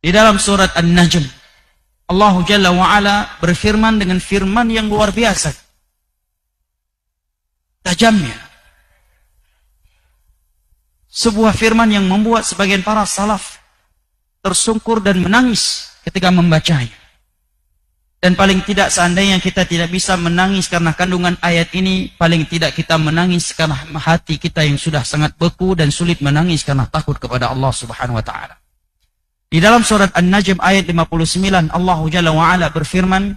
Di dalam surat An-Najm, Allah Jalla wa'ala berfirman dengan firman yang luar biasa. Tajamnya. Sebuah firman yang membuat sebagian para salaf tersungkur dan menangis ketika membacanya. Dan paling tidak seandainya kita tidak bisa menangis karena kandungan ayat ini, paling tidak kita menangis karena hati kita yang sudah sangat beku dan sulit menangis karena takut kepada Allah Subhanahu wa taala. Di dalam surat An-Najm ayat 59, Allah Jalla wa Ala berfirman,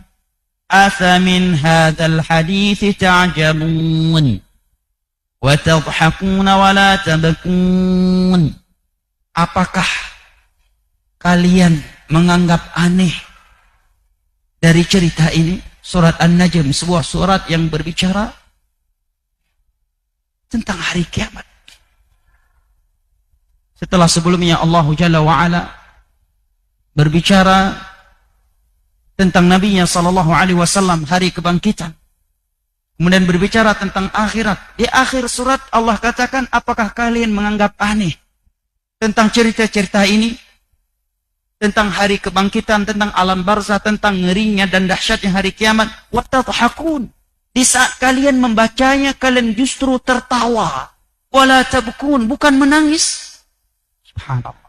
"Afa min hadzal hadits ta'jabun wa tadhakun wa la tabkun." Apakah kalian menganggap aneh dari cerita ini? Surat An-Najm, sebuah surat yang berbicara tentang hari kiamat. Setelah sebelumnya Allah Jalla wa'ala berbicara tentang Nabi-Nya sallallahu alaihi wasallam, hari kebangkitan. Kemudian berbicara tentang akhirat. Di akhir surat Allah katakan, apakah kalian menganggap aneh tentang cerita-cerita ini? Tentang hari kebangkitan, tentang alam barzah, tentang ngerinya dan dahsyatnya hari kiamat. Wa tadhakun. Di saat kalian membacanya, kalian justru tertawa. Wala tabkun, bukan menangis. Subhanallah.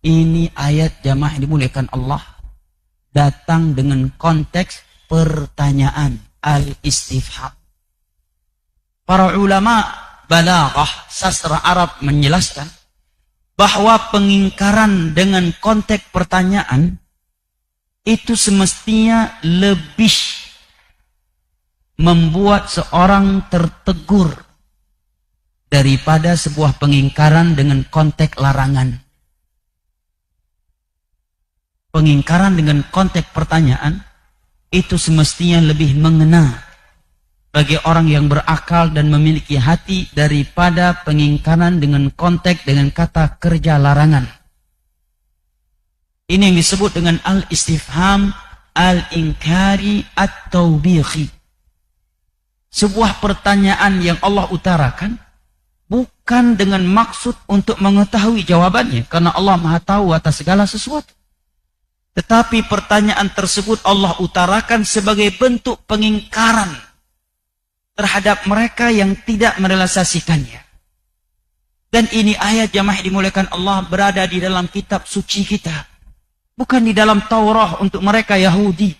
Ini ayat jamaah yang dimuliakan Allah datang dengan konteks pertanyaan, al-istifham. Para ulama balaghah, sastra Arab menjelaskan bahwa pengingkaran dengan konteks pertanyaan itu semestinya lebih membuat seorang tertegur daripada sebuah pengingkaran dengan konteks larangan. Pengingkaran dengan konteks pertanyaan itu semestinya lebih mengena bagi orang yang berakal dan memiliki hati daripada pengingkaran dengan konteks dengan kata kerja larangan. Ini yang disebut dengan al-istifham al-inkari at-tawbihi. Sebuah pertanyaan yang Allah utarakan bukan dengan maksud untuk mengetahui jawabannya, karena Allah Maha tahu atas segala sesuatu. Tetapi pertanyaan tersebut Allah utarakan sebagai bentuk pengingkaran terhadap mereka yang tidak merealisasikannya. Dan ini ayat jamaah dimuliakan Allah berada di dalam kitab suci kita. Bukan di dalam Taurat untuk mereka Yahudi.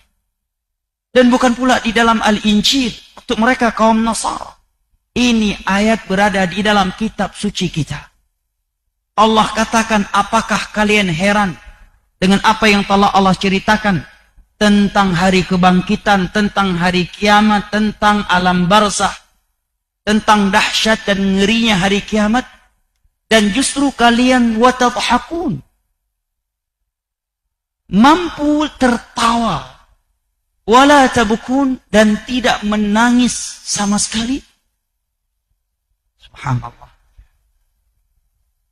Dan bukan pula di dalam Al-Injil untuk mereka kaum Nasara. Ini ayat berada di dalam kitab suci kita. Allah katakan, apakah kalian heran dengan apa yang telah Allah ceritakan tentang hari kebangkitan, tentang hari kiamat, tentang alam barzah, tentang dahsyat dan ngerinya hari kiamat, dan justru kalian watadhakun, mampu tertawa, wala tabkun, dan tidak menangis sama sekali. Subhanallah.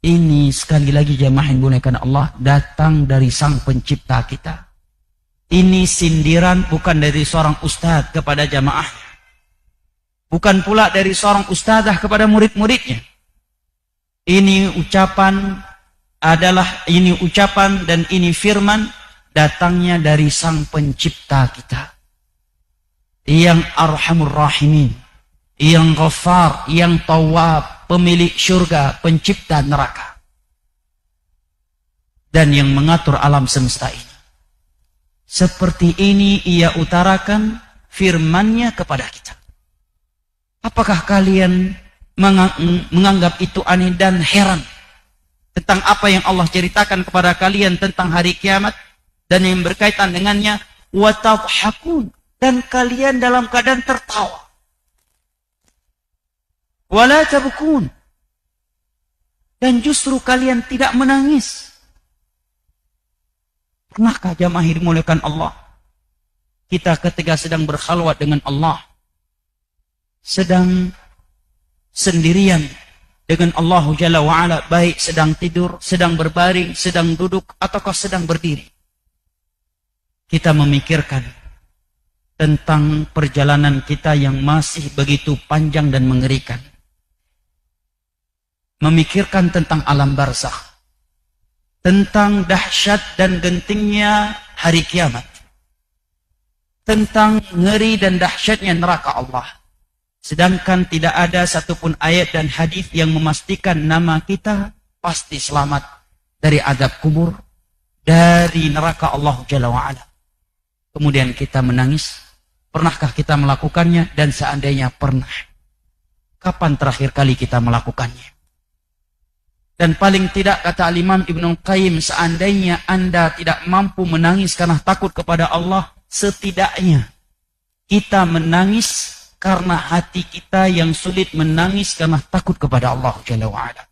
Ini sekali lagi jamaah yang dimuliakan Allah datang dari Sang Pencipta kita. Ini sindiran bukan dari seorang ustadz kepada jamaah, bukan pula dari seorang ustadzah kepada murid-muridnya. Ini ucapan dan ini firman datangnya dari Sang Pencipta kita, yang Arhamur Rahimin, yang Ghaffar, yang Tawwab, pemilik surga, pencipta neraka, dan yang mengatur alam semesta ini. Seperti ini ia utarakan firman-Nya kepada kita. Apakah kalian menganggap itu aneh dan heran tentang apa yang Allah ceritakan kepada kalian tentang hari kiamat dan yang berkaitan dengannya? Wa tadhakun, dan kalian dalam keadaan tertawa. Wala tabkun, dan justru kalian tidak menangis. Pernahkah jamaah dimuliakan Allah, kita ketika sedang berkhalwat dengan Allah, sedang sendirian dengan Allah Jalla wa'ala, baik sedang tidur, sedang berbaring, sedang duduk, ataukah sedang berdiri, kita memikirkan tentang perjalanan kita yang masih begitu panjang dan mengerikan. Memikirkan tentang alam barzakh, tentang dahsyat dan gentingnya hari kiamat, tentang ngeri dan dahsyatnya neraka Allah. Sedangkan tidak ada satupun ayat dan hadis yang memastikan nama kita pasti selamat dari azab kubur, dari neraka Allah Jalla wa'ala. Kemudian kita menangis. Pernahkah kita melakukannya? Dan seandainya pernah, kapan terakhir kali kita melakukannya? Dan paling tidak, kata Imam Ibnu Qayyim, seandainya Anda tidak mampu menangis karena takut kepada Allah, setidaknya kita menangis karena hati kita yang sulit menangis karena takut kepada Allah Jalla wa'ala.